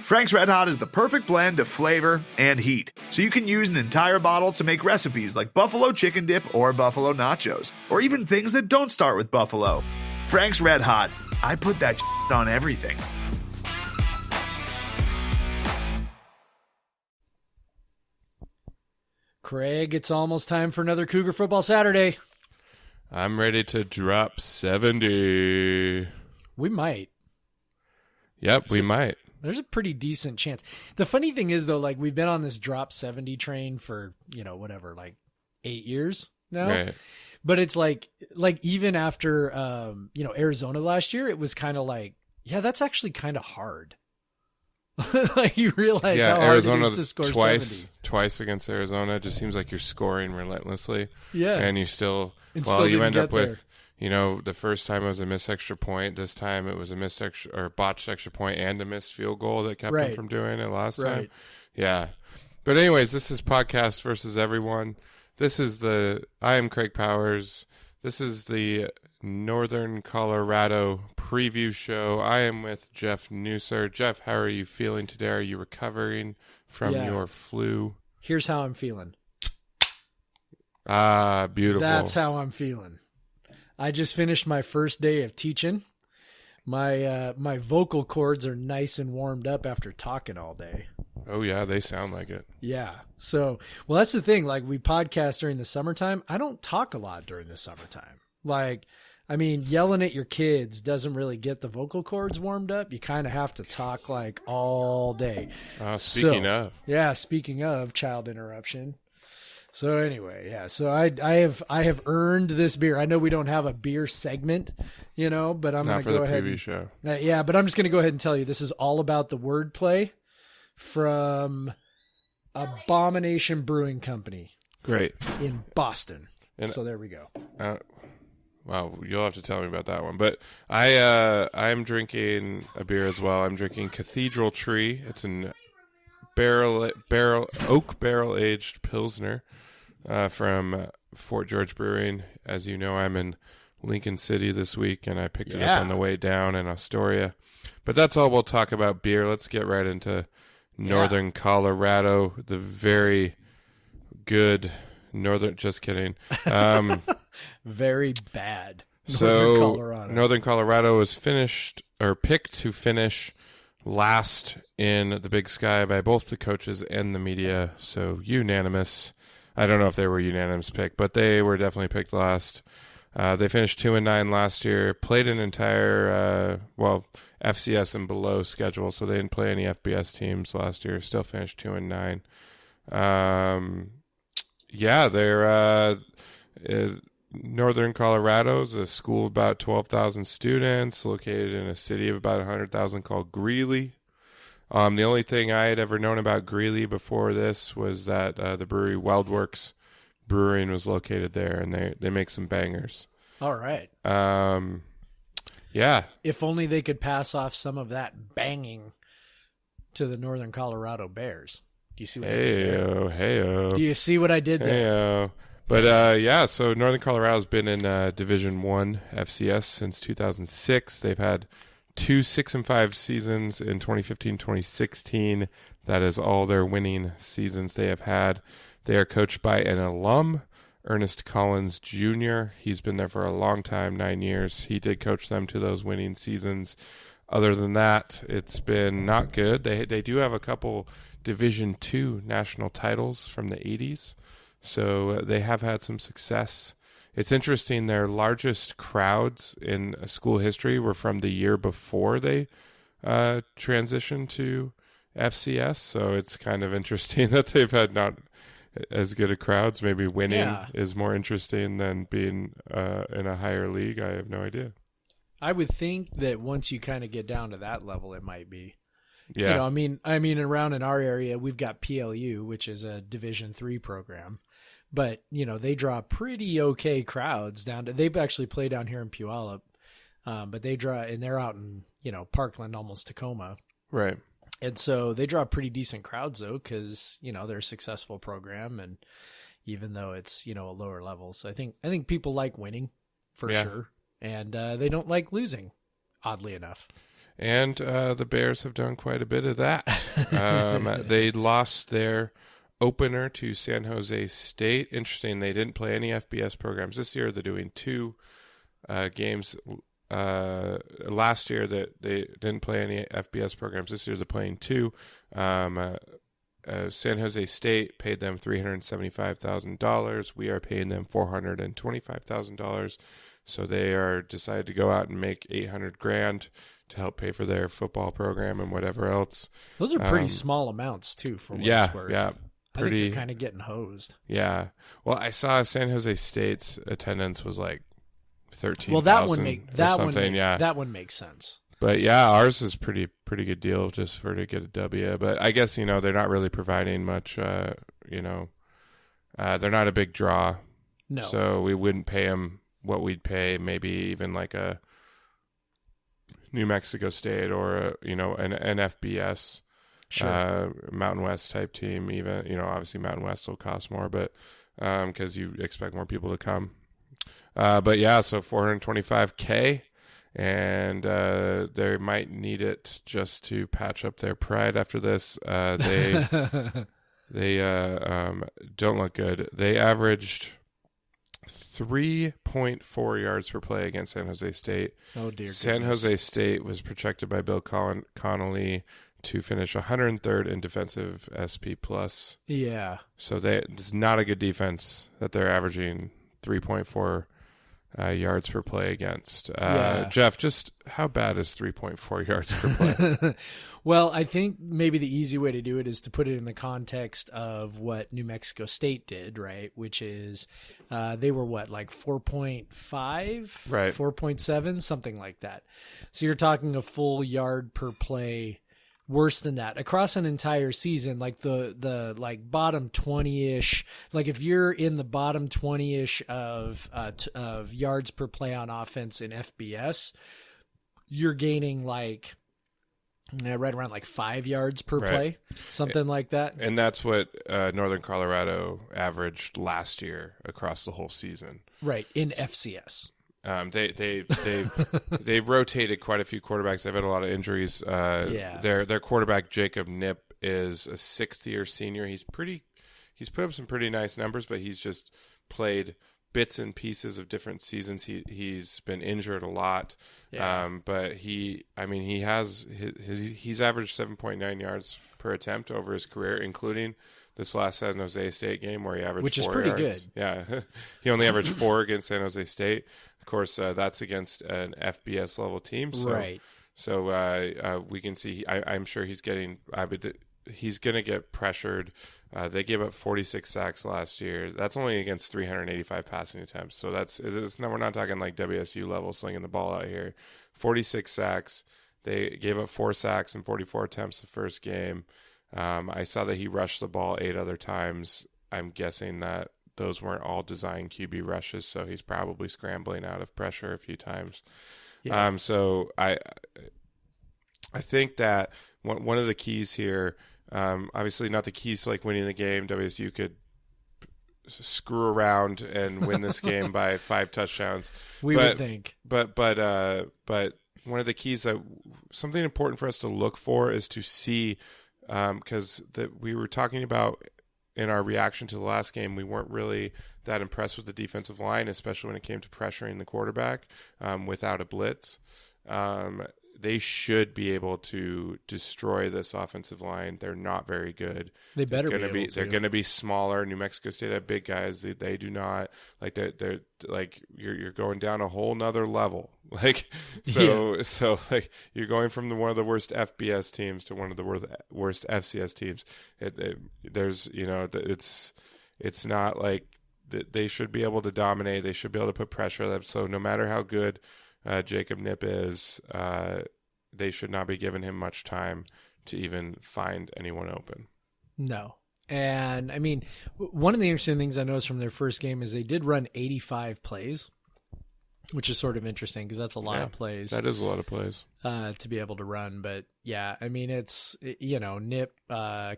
Frank's Red Hot is the perfect blend of flavor and heat, so you can use an entire bottle to make recipes like buffalo chicken dip or buffalo nachos, or even things that don't start with buffalo. Frank's Red Hot, I put that on everything. Craig, it's almost time for another Cougar Football Saturday. I'm ready to drop 70. We might. Yep, we might. There's a pretty decent chance. The funny thing is, though, like, we've been on this drop 70 train for, 8 years now. Right. But it's like even after, Arizona last year, it was kind of like, yeah, that's actually kind of hard. Like, you realize how hard Arizona it is to score 70. Twice against Arizona. It just seems like you're scoring relentlessly. Yeah. And you still, you you end get up with, the first time it was a missed extra point. This time it was a missed extra or botched extra point and a missed field goal that kept them from doing it last time. Yeah. But anyways, this is Podcast versus Everyone. I am Craig Powers. This is the Northern Colorado preview show. I am with Jeff Newser. Jeff, how are you feeling today? Are you recovering from your flu? Here's how I'm feeling. Ah, beautiful. That's how I'm feeling. I just finished my first day of teaching. My vocal cords are nice and warmed up after talking all day. Oh, yeah, they sound like it. Yeah. So, well, that's the thing. Like, we podcast during the summertime. I don't talk a lot during the summertime. Like, I mean, yelling at your kids doesn't really get the vocal cords warmed up. You kind of have to talk like all day. Speaking of child interruption. So anyway, yeah. So I have earned this beer. I know we don't have a beer segment, but I'm going to go ahead. Not for the preview show. But I'm just going to go ahead and tell you this is all about the wordplay from Abomination Brewing Company. Great. In Boston. And, so there we go. Wow, you'll have to tell me about that one. But I'm drinking a beer as well. I'm drinking Cathedral Tree. It's an oak barrel aged Pilsner from Fort George Brewing. As you know, I'm in Lincoln City this week, and I picked it up on the way down in Astoria. But that's all we'll talk about beer. Let's get right into Northern Colorado, the very good Northern. Just kidding. Very bad. Northern Colorado was picked to finish last in the Big Sky by both the coaches and the media. So unanimous. I don't know if they were unanimous pick, but they were definitely picked last. They finished 2-9 last year. Played an entire FCS and below schedule, so they didn't play any FBS teams last year. Still finished 2-9. They're Northern Colorado is a school of about 12,000 students, located in a city of about 100,000 called Greeley. The only thing I had ever known about Greeley before this was that the brewery Weldworks Brewing was located there, and they make some bangers. All right. Yeah. If only they could pass off some of that banging to the Northern Colorado Bears. Do you see what I did there? Hey-o. Do you see what I did there? Hey-o. But, so Northern Colorado's been in Division I FCS since 2006. They've had 2 6-5 seasons in 2015-2016. That is all their winning seasons they have had. They are coached by an alum, Ernest Collins Jr. He's been there for a long time, 9 years. He did coach them to those winning seasons. Other than that, it's been not good. They do have a couple Division II national titles from the 80s. So they have had some success. It's interesting, their largest crowds in school history were from the year before they transitioned to FCS. So it's kind of interesting that they've had not as good a crowds. Maybe winning is more interesting than being in a higher league. I have no idea. I would think that once you kind of get down to that level, it might be. Yeah. I mean, around in our area, we've got PLU, which is a Division III program. But, they draw pretty okay crowds down to, they actually play down here in Puyallup. But they're out in, Parkland, almost Tacoma. Right. And so they draw pretty decent crowds though, cause they're a successful program. And even though it's, a lower level. So I think people like winning for sure. And, they don't like losing, oddly enough. And the Bears have done quite a bit of that. They lost their opener to San Jose State. Interesting, they didn't play any FBS programs this year. They're doing 2 games. Last year that they didn't play any FBS programs. This year they're playing 2. San Jose State paid them $375,000. We are paying them $425,000. So they are decided to go out and make $800,000 to help pay for their football program and whatever else. Those are pretty small amounts too, for what it's worth. Yeah, I think they're kind of getting hosed. Yeah. Well, I saw San Jose State's attendance was like 13,000. Well, that one makes sense. But yeah, ours is pretty good deal just for to get a W. But I guess they're not really providing much. They're not a big draw. No. So we wouldn't pay them what we'd pay maybe even like a New Mexico State or an FBS, sure. Mountain West type team. Even obviously Mountain West will cost more, but because you expect more people to come. But yeah, so $425K. And they might need it just to patch up their pride after this. They don't look good. They averaged 3.4 yards per play against San Jose State. Oh dear. San Jose State was projected by Bill Connolly to finish 103rd in defensive SP plus. Yeah. So it's not a good defense that they're averaging 3.4 yards per play against. Jeff, just how bad is 3.4 yards per play? Well, I think maybe the easy way to do it is to put it in the context of what New Mexico State did, right? Which is they were like 4.5, right? 4.7, something like that. So you're talking a full yard per play worse than that across an entire season. Like the like bottom 20-ish, like if you're in the bottom 20-ish of yards per play on offense in FBS, you're gaining like right around like 5 yards per play, something like that. And that's what Northern Colorado averaged last year across the whole season, right, in FCS. They rotated quite a few quarterbacks. They've had a lot of injuries. Their quarterback Jacob Knipp is a 6th-year senior. He's put up some pretty nice numbers, but he's just played bits and pieces of different seasons. He's been injured a lot. Yeah. But he's averaged 7.9 yards per attempt over his career, including this last San Jose State game where he averaged 4 yards. Which is pretty good. Yeah. He only averaged 4 against San Jose State. Of course, that's against an FBS level team. So, right. So we can see, I'm sure he's going to get pressured. They gave up 46 sacks last year. That's only against 385 passing attempts. So we're not talking like WSU level slinging the ball out here. 46 sacks. They gave up 4 sacks and 44 attempts the first game. I saw that he rushed the ball 8 other times. I'm guessing that those weren't all designed QB rushes, so he's probably scrambling out of pressure a few times. Yeah. So I think that one of the keys here, obviously not the keys to like winning the game. WSU could screw around and win this game by 5 touchdowns. We would think, but one of the keys that something important for us to look for is to see, because we were talking about in our reaction to the last game, we weren't really that impressed with the defensive line, especially when it came to pressuring the quarterback without a blitz. They should be able to destroy this offensive line. They're not very good. They better be able to. They're going to be smaller. New Mexico State have big guys. They do not. Like they're like you're going down a whole nother level. Like so like you're going from one of the worst FBS teams to one of the worst FCS teams. It's not like they should be able to dominate. They should be able to put pressure on them. So no matter how good Jacob Knipp is, they should not be giving him much time to even find anyone open. No. And I mean, one of the interesting things I noticed from their first game is they did run 85 plays, which is sort of interesting because that's a lot of plays. That is a lot of plays to be able to run. But yeah, I mean, it's, Knipp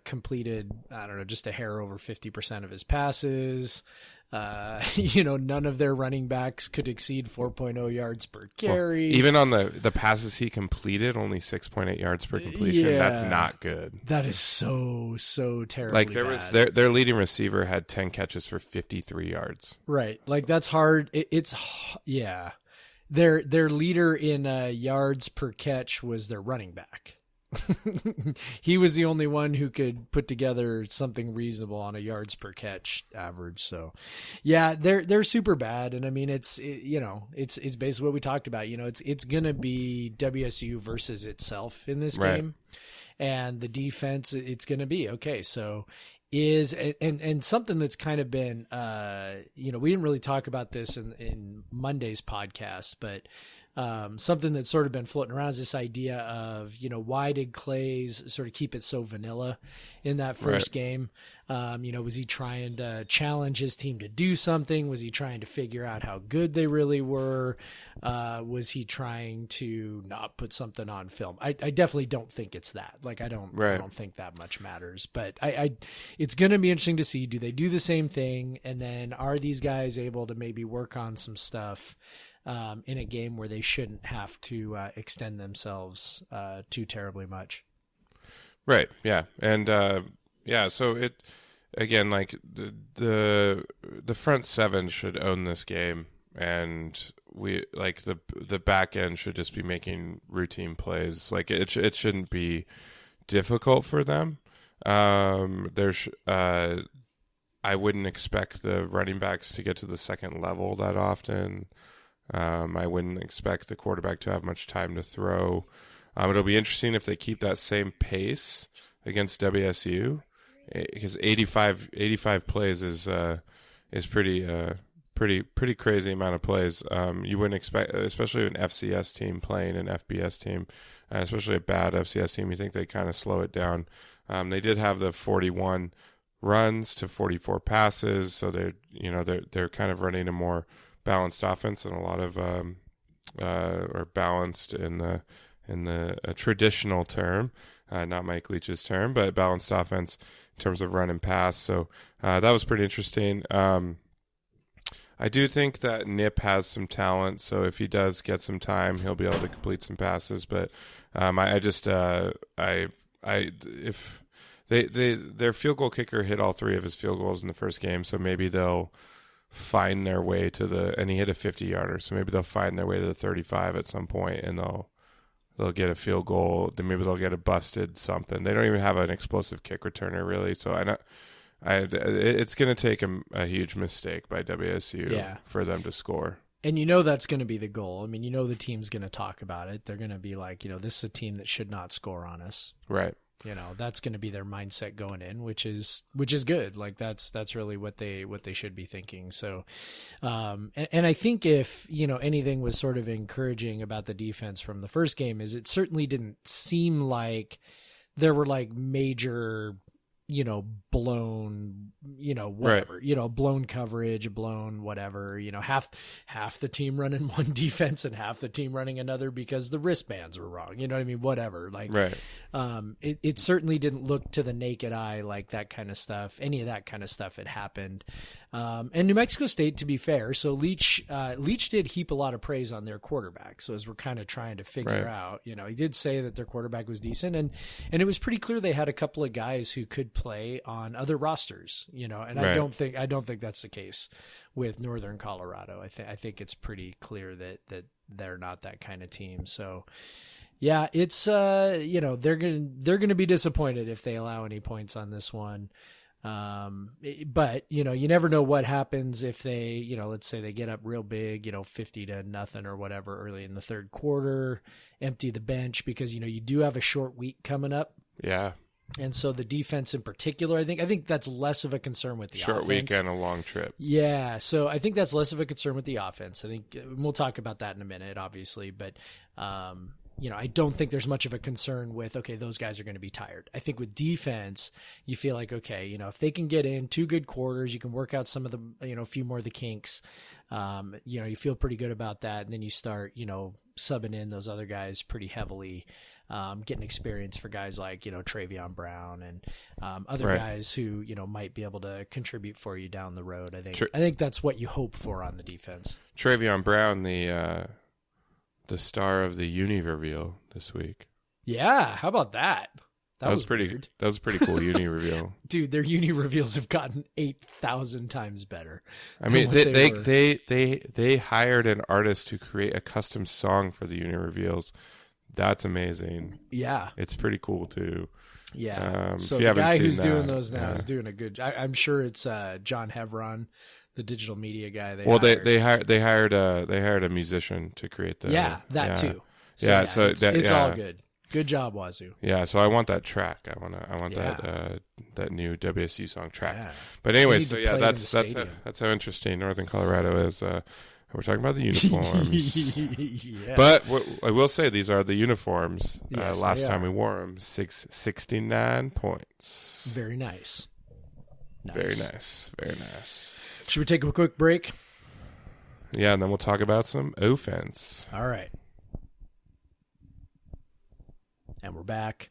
completed, I don't know, just a hair over 50% of his passes. None of their running backs could exceed 4.0 yards per carry. Well, even on the passes he completed, only 6.8 yards per completion. Yeah. That's not good. That is so terribly like there bad. was their leading receiver had 10 catches for 53 yards. Right. Like that's hard. Yeah. Their leader in yards per catch was their running back. He was the only one who could put together something reasonable on a yards per catch average. So yeah, they're super bad. And I mean, it's basically what we talked about. It's going to be WSU versus itself in this game, and the defense, it's going to be okay. So and something that's kind of been, we didn't really talk about this in Monday's podcast, but something that's sort of been floating around is this idea of, why did Clays sort of keep it so vanilla in that first game? Was he trying to challenge his team to do something? Was he trying to figure out how good they really were? Was he trying to not put something on film? I definitely don't think it's that. Like, I don't think that much matters, but it's going to be interesting to see, do they do the same thing? And then are these guys able to maybe work on some stuff in a game where they shouldn't have to extend themselves too terribly much? Right. Yeah. And so it, again, like the front seven should own this game, and we like the back end should just be making routine plays. Like it shouldn't be difficult for them. I wouldn't expect the running backs to get to the second level that often. I wouldn't expect the quarterback to have much time to throw. It'll be interesting if they keep that same pace against WSU, because 85 plays is pretty crazy amount of plays. You wouldn't expect, especially an FCS team playing an FBS team, especially a bad FCS team. You think they kind of slow it down. They did have the 41 runs to 44 passes, so they're kind of running a more balanced offense, and a lot of or balanced in the traditional term, not Mike Leach's term, but balanced offense in terms of run and pass. So that was pretty interesting. I do think that Nip has some talent, so if he does get some time, he'll be able to complete some passes. But if their field goal kicker hit all three of his field goals in the first game, so maybe they'll find their way to and he hit a 50-yarder, so maybe they'll find their way to the 35 at some point, and they'll get a field goal. Then maybe they'll get a busted something. They don't even have an explosive kick returner really, so it's going to take a huge mistake by WSU for them to score. And that's going to be the goal. I mean, the team's going to talk about it. They're going to be like, this is a team that should not score on us. Right. That's going to be their mindset going in, which is good. Like that's really what they should be thinking. So, and I think if, anything was sort of encouraging about the defense from the first game, is it certainly didn't seem like there were like major, blown, whatever, right. Blown coverage, blown whatever, half the team running one defense and half the team running another because the wristbands were wrong. You know what I mean? Whatever. Like, right. It certainly didn't look to the naked eye like that kind of stuff. Any of that kind of stuff had happened. And New Mexico State, to be fair, so Leach did heap a lot of praise on their quarterback. So as we're kind of trying to figure out, he did say that their quarterback was decent, and it was pretty clear they had a couple of guys who could play on other rosters, and right. I don't think that's the case with Northern Colorado. I think it's pretty clear that they're not that kind of team. So yeah, it's they're going to be disappointed if they allow any points on this one. But you never know what happens if they, let's say they get up real big, 50-0 or whatever early in the third quarter, empty the bench, because, you do have a short week coming up. Yeah. And so the defense in particular, I think that's less of a concern with the short offense. Week and a long trip. Yeah. So I think that's less of a concern with the offense. I think we'll talk about that in a minute, obviously, but, I don't think there's much of a concern with, okay, those guys are going to be tired. I think with defense, you feel like, okay, if they can get in 2 good quarters, you can work out some of the, a few more of the kinks. You feel pretty good about that. And then you start, subbing in those other guys pretty heavily. getting experience for guys like, Travion Brown and other guys who, might be able to contribute for you down the road. I think that's what you hope for on the defense. Travion Brown, the star of the uni reveal this week. Yeah, how about that? That was pretty weird. That was a pretty cool uni reveal. Dude, their uni reveals have gotten 8,000 times better. I mean, they hired an artist to create a custom song for the uni reveals. That's amazing. Yeah. It's pretty cool too. Yeah. So the guy who's doing those now is doing a good job. I'm sure it's John Hevron, the digital media guy. They hired a musician to create the too. So it's all good. Good job, Wazoo. Yeah, so I want that track. I want that new WSU song track. Yeah. But anyway, so that's how interesting Northern Colorado is. We're talking about the uniforms. Yeah. But I will say these are the uniforms. Yes, last time we wore them, 69 points. Very nice. Very nice. Very nice. Should we take a quick break? Yeah, and then we'll talk about some offense. All right. And we're back.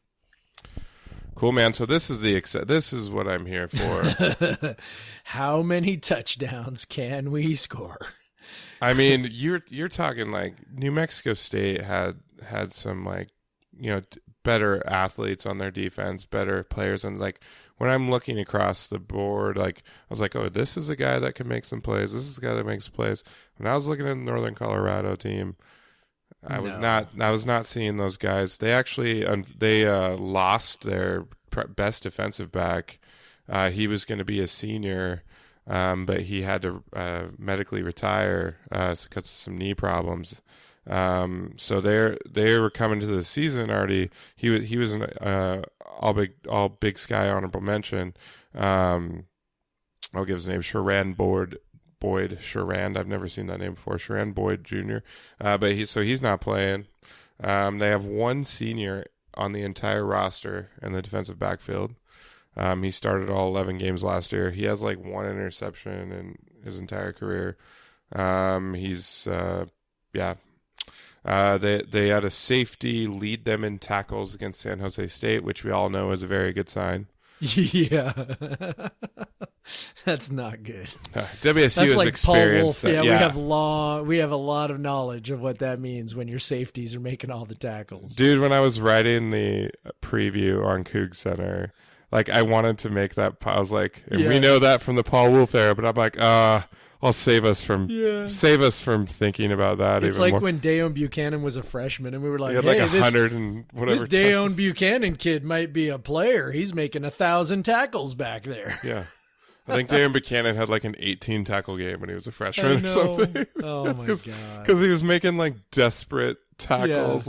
Cool, man. So this is what I'm here for. How many touchdowns can we score? I mean, you're talking like New Mexico State had some better athletes on their defense, better players, and like when I'm looking across the board, like I was like, oh, this is a guy that can make some plays. This is a guy that makes plays. When I was looking at the Northern Colorado team, I was not seeing those guys. They actually lost their best defensive back. He was going to be a senior, but he had to medically retire because of some knee problems. So they were coming to the season already. He was an all big sky honorable mention. I'll give his name, Sharan Boyd Sharand. I've never seen that name before. Sharan Boyd Jr. But he's not playing. They have one senior on the entire roster in the defensive backfield. He started all 11 games last year. He has like one interception in his entire career. They had a safety lead them in tackles against San Jose State, which we all know is a very good sign. Yeah. That's not good. WSU has like experienced Paul Wolf. that. We have a lot of knowledge of what that means when your safeties are making all the tackles. Dude, when I was writing the preview on Coug Center, like I wanted to make that. I was like, we know that from the Paul Wolf era, but I'm like, I'll save us from thinking about that. It's even like more. When Dayon Buchanan was a freshman, and we were like, he had like 100 and whatever. This Dayon Buchanan kid might be a player. He's making 1,000 tackles back there. Yeah. I think Dayon Buchanan had like an 18 tackle game when he was a freshman or something. Oh my god! Because he was making like desperate tackles,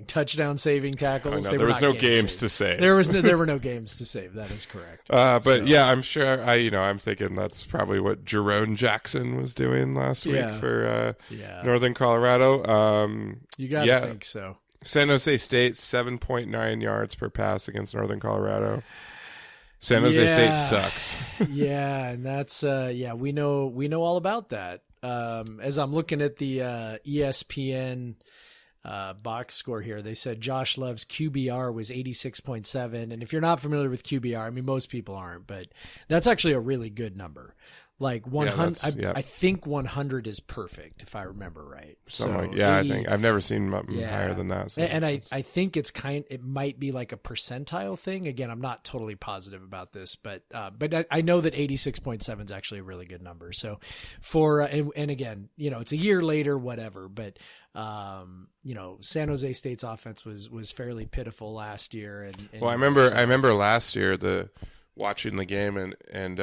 touchdown saving tackles. There was no games to save. There were no games to save. That is correct. I'm sure. I'm thinking that's probably what Jerome Jackson was doing last week for Northern Colorado. You gotta think so. San Jose State 7.9 yards per pass against Northern Colorado. San Jose State sucks. Yeah, and that's we know all about that. As I'm looking at the ESPN box score here, they said Josh Love's QBR was 86.7, and if you're not familiar with QBR, I mean most people aren't, but that's actually a really good number. Like 100, I think 100 is perfect if I remember right. I think I've never seen higher than that. So and I think it might be like a percentile thing. Again, I'm not totally positive about this, but I know that 86.7 is actually a really good number. So and again, it's a year later, whatever, but San Jose State's offense was fairly pitiful last year. I remember last year watching the game and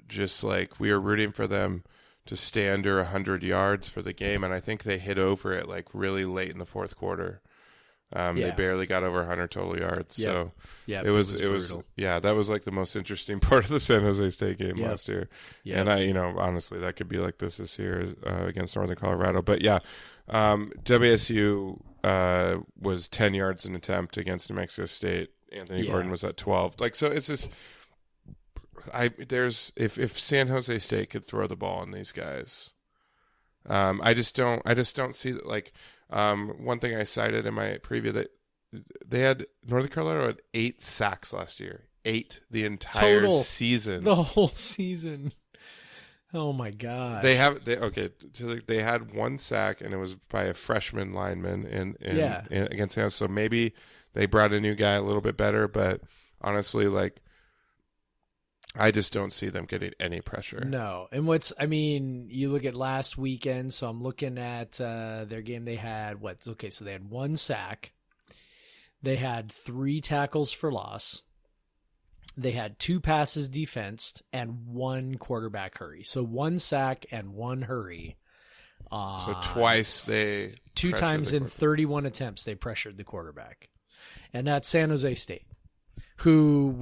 just like we were rooting for them to stay under 100 yards for the game, and I think they hit over it like really late in the fourth quarter. They barely got over 100 total yards. So it was that was like the most interesting part of the San Jose State game last year. And honestly that could be like this year against Northern Colorado. But WSU was 10 yards an attempt against New Mexico State. Anthony Gordon was at 12. Like, so it's just if San Jose State could throw the ball on these guys, I just don't see that. Like, One thing I cited in my preview that they had Northern Colorado had 8 sacks last year. 8 the entire Total. season. The whole season. Oh my God. They had 1 sack, and it was by a freshman lineman in against him. So maybe they brought a new guy a little bit better, but honestly, like, I just don't see them getting any pressure. No. And you look at last weekend, so I'm looking at their game. They had so they had 1 sack. They had 3 tackles for loss. They had 2 passes defensed and 1 quarterback hurry. So 1 sack and 1 hurry. So twice they 2 times in 31 attempts they pressured the quarterback. And that's San Jose State, who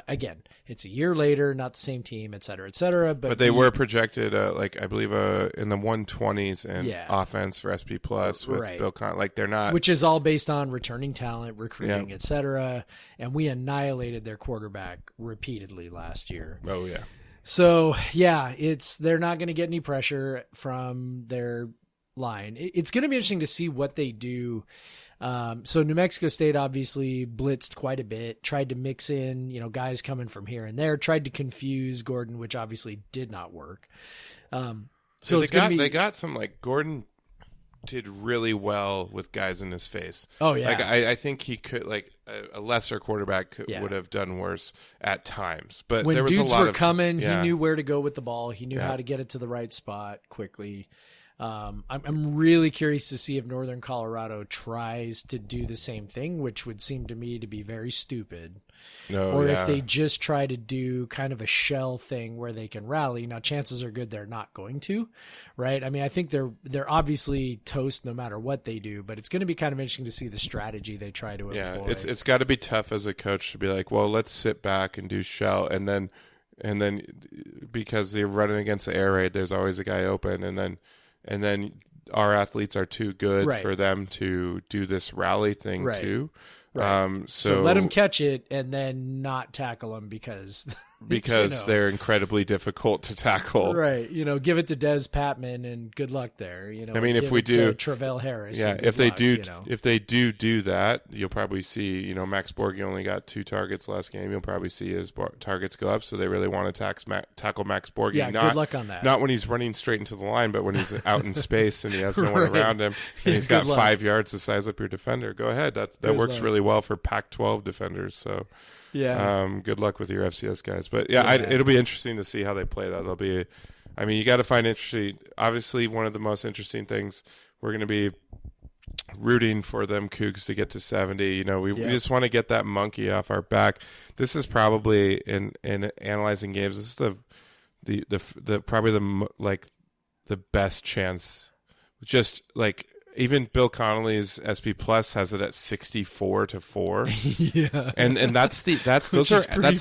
again, it's a year later, not the same team, et cetera, but they were projected, I believe, in the 120s in offense for SP Plus with Bill Conn. Like, they're not, which is all based on returning talent, recruiting, et cetera. And we annihilated their quarterback repeatedly last year. Oh yeah. So yeah, they're not going to get any pressure from their line. It's going to be interesting to see what they do. So New Mexico State obviously blitzed quite a bit, tried to mix in, guys coming from here and there, tried to confuse Gordon, which obviously did not work. So they got some, like, Gordon did really well with guys in his face. Oh yeah. Like, I think he could, like, a lesser quarterback would have done worse at times, but when there was dudes a lot were of coming, he knew where to go with the ball. He knew how to get it to the right spot quickly. I'm really curious to see if Northern Colorado tries to do the same thing, which would seem to me to be very stupid. If they just try to do kind of a shell thing where they can rally. Now, chances are good they're not going to, right? I mean, I think they're obviously toast no matter what they do, but it's going to be kind of interesting to see the strategy they try to employ. Yeah, it's got to be tough as a coach to be like, well, let's sit back and do shell, and then because they're running against the air raid, there's always a guy open, and then our athletes are too good for them to do this rally thing too. Right. So let them catch it and then not tackle them because they're incredibly difficult to tackle. Right. Give it to Des Patman and good luck there. I mean, if we do Travell Harris. Yeah. If they do that, you'll probably see, Max Borghi only got 2 targets last game. You'll probably see his targets go up. So they really want to tackle Max Borghi. Yeah. Good luck on that. Not when he's running straight into the line, but when he's out in space and he has no one around him and he's got 5 yards to size up your defender. Go ahead. That works really well for Pac-12 defenders. So good luck with your FCS guys. But it'll be interesting to see how they play that. You got to find interesting. Obviously, one of the most interesting things, we're going to be rooting for them Cougs to get to 70. We just want to get that monkey off our back. This is probably in analyzing games. This is the probably the best chance. Just like, even Bill Connolly's SP Plus has it at 64-4. Yeah, and that's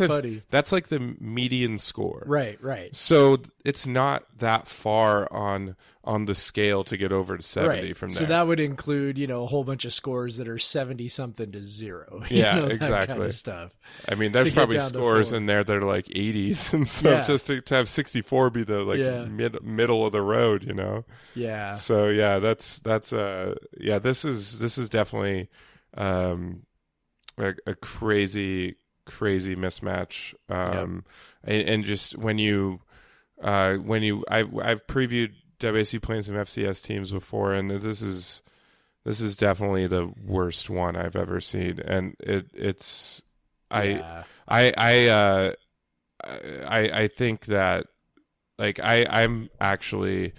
funny. That's like the median score. Right. So it's not that far on the scale to get over to 70 from there. So that would include, a whole bunch of scores that are 70-something to 0. Yeah, exactly. That kind of stuff. I mean, there's probably scores in there that are like 80s, and so just to have 64 be the middle of the road, Yeah. So this is definitely a crazy mismatch. And just I've previewed WSU playing some FCS teams before, and this is definitely the worst one I've ever seen, and I think that, like, I'm actually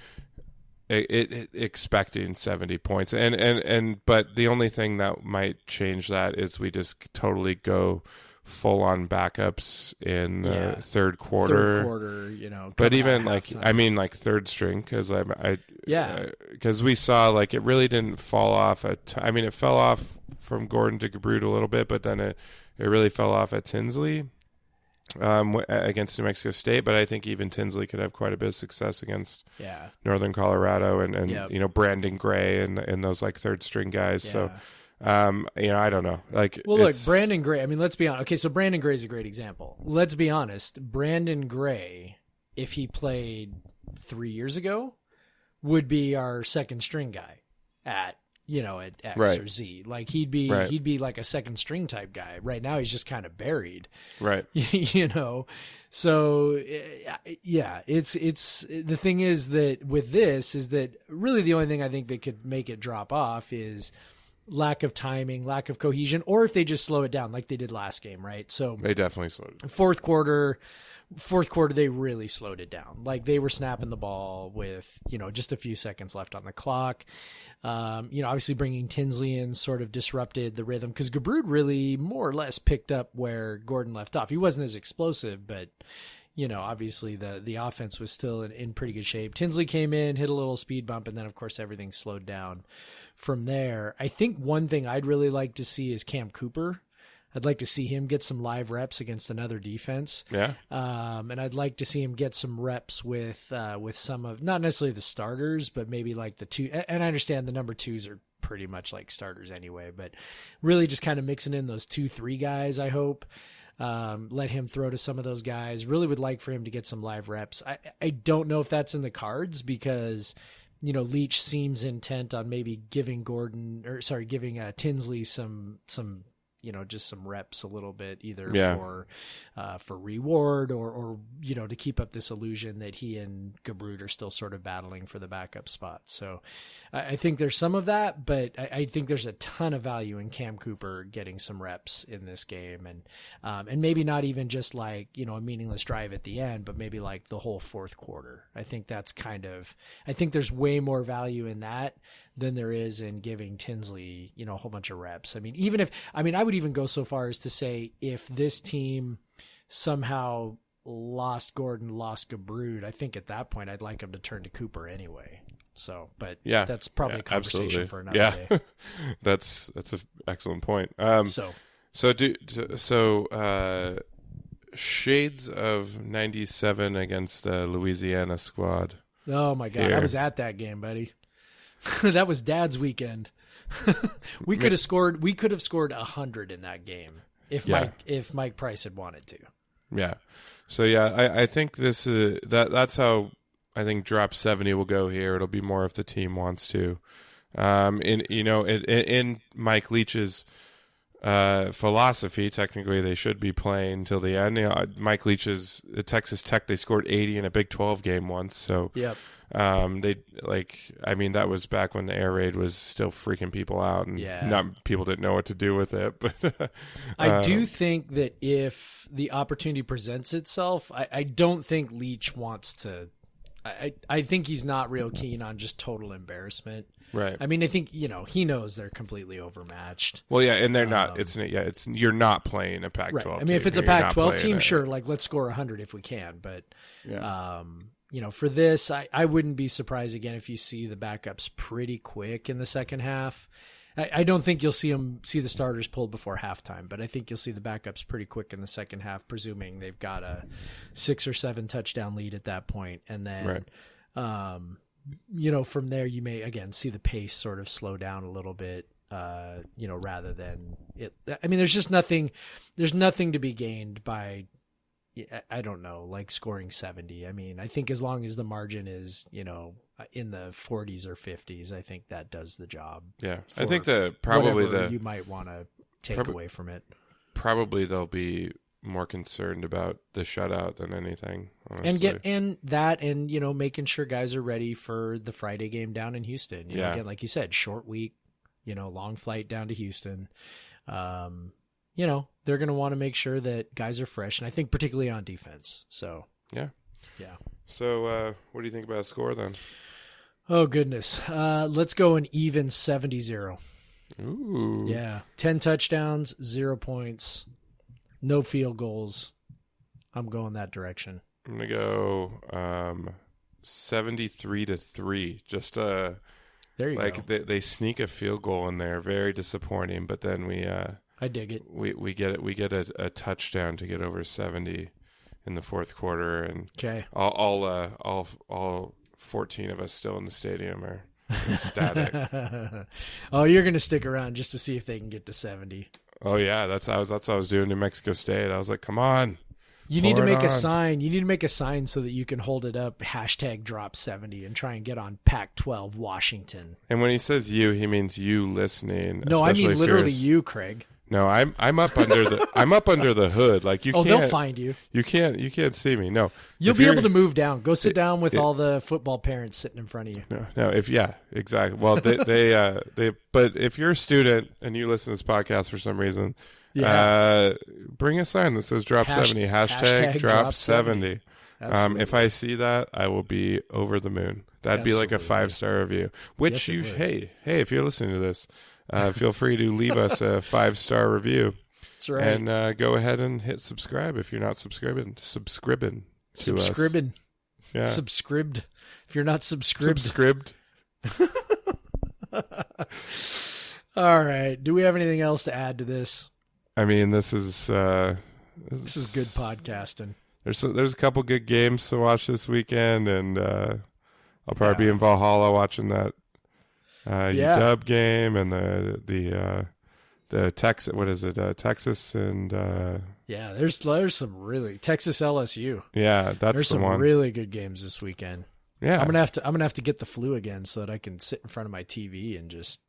expecting 70 points, but the only thing that might change that is we just totally go full on backups in the third quarter, but even third string, because we saw, like, it really didn't fall off it fell off from Gordon to Gabrute a little bit, but then it really fell off at Tinsley against New Mexico State. But I think even Tinsley could have quite a bit of success against Northern Colorado and Brandon Gray and those, like, third string guys. So I don't know. Like, look, Brandon Gray. I mean, let's be honest. Okay, so Brandon Gray is a great example. Let's be honest. Brandon Gray, if he played 3 years ago, would be our second string guy at X Right. or Z. Like he'd be like a second string type guy. Right now he's just kind of buried. Right. So yeah, it's the thing is that with this is that really the only thing I think that could make it drop off is lack of timing, lack of cohesion, or if they just slow it down like they did last game, right? So They definitely slowed it. fourth quarter, they really slowed it down. Like they were snapping the ball with, just a few seconds left on the clock. Obviously bringing Tinsley in sort of disrupted the rhythm because Gabrud really more or less picked up where Gordon left off. He wasn't as explosive, but obviously the offense was still in pretty good shape. Tinsley came in, hit a little speed bump, and then of course everything slowed down from there. I think one thing I'd really like to see is Cam Cooper. I'd like to see him get some live reps against another defense. Yeah. And I'd like to see him get some reps with some of, not necessarily the starters, but maybe like the two. And I understand the number twos are pretty much like starters anyway, but really just kind of mixing in those 2-3 guys, I hope. Let him throw to some of those guys. Really would like for him to get some live reps. I don't know if that's in the cards because, Leach seems intent on maybe giving Tinsley some just some reps a little bit, either for reward or to keep up this illusion that he and Gabrud are still sort of battling for the backup spot. So I think there's some of that, but I think there's a ton of value in Cam Cooper getting some reps in this game, and maybe not even just like a meaningless drive at the end, but maybe like the whole fourth quarter. I think there's way more value in that than there is in giving Tinsley, a whole bunch of reps. I would even go so far as to say if this team somehow lost Gordon, lost Gabrud, I think at that point I'd like him to turn to Cooper anyway. So, but that's probably a conversation for another day. That's an excellent point. Shades of 97 against the Louisiana squad. Oh my God. I was at that game, buddy. That was Dad's weekend. We could have scored 100 in that game if Mike Price had wanted to. Yeah. So I think this that's how I think drop 70 will go here. It'll be more if the team wants to. In Mike Leach's philosophy, technically they should be playing till the end. Mike Leach's at Texas Tech, they scored 80 in a Big 12 game once. So yep. That was back when the air raid was still freaking people out, and people didn't know what to do with it. But I do think that if the opportunity presents itself, I don't think Leach wants to. I think he's not real keen on just total embarrassment. Right. I mean, I think he knows they're completely overmatched. Well, yeah, and they're not. It's you're not playing a Pac-12. Right. I mean, team. if it's a Pac-12 team, sure, like let's score 100 if we can, but. Yeah. For this, I wouldn't be surprised again if you see the backups pretty quick in the second half. I don't think you'll see the starters pulled before halftime, but I think you'll see the backups pretty quick in the second half, presuming they've got a 6 or 7 touchdown lead at that point. And then, from there you may again see the pace sort of slow down a little bit, rather than it. I mean, there's nothing to be gained by, I don't know, like scoring 70. I mean, I think as long as the margin is, in the 40s or 50s, I think that does the job. Yeah. I think you might want to take away from it. Probably they'll be more concerned about the shutout than anything, honestly. And making sure guys are ready for the Friday game down in Houston. Again, like you said, short week, long flight down to Houston. They're going to want to make sure that guys are fresh, and I think particularly on defense. So, yeah. So, what do you think about a score then? Oh, goodness. Let's go an even 70-0. Ooh. Yeah. 10 touchdowns, 0 points, no field goals. I'm going that direction. I'm going to go 73-3. Just there you go. They sneak a field goal in there. Very disappointing, but then I dig it. We get it. We get a touchdown to get over 70 in the fourth quarter, and all 14 of us still in the stadium are ecstatic. Oh, you're gonna stick around just to see if they can get to 70. Oh yeah, that's what I was doing in Mexico State. I was like, come on, You need to Pour it make a on. sign. You need to make a sign so that you can hold it up, #drop70, and try and get on Pac-12 Washington. And when he says you, he means you listening. No, I especially mean if literally you're- you, Craig. No, I'm up under the I'm up under the hood. Like you Oh, can't. they'll find you. You can't see me. No, You'll If be you're- able to move down. Go sit down with all the football parents sitting in front of you. No, exactly. Well, they but if you're a student and you listen to this podcast for some reason, bring a sign that says drop 70, hashtag drop 70. Absolutely. If I see that, I will be over the moon. That'd be like a Absolutely. 5-star review, which Yes, it would. hey, if you're listening to this, feel free to leave us a 5-star review. That's right. And go ahead and hit subscribe if you're not subscribing to us. Subscribing. Yeah. Subscribed. If you're not subscribed. Subscribed. All right. Do we have anything else to add to this? I mean, this is This is good podcasting. There's a couple good games to watch this weekend, and I'll probably be in Valhalla watching that UW game and the Texas. What is it? Texas and Yeah, there's some really Texas LSU. yeah, that's There's the some one. really good games this weekend. Yeah, I'm gonna have to get the flu again so that I can sit in front of my TV and just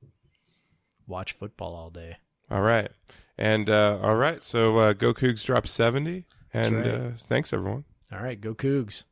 watch football all day. All right, and all right. So go Cougs drop 70, and right. thanks everyone. All right, go Cougs.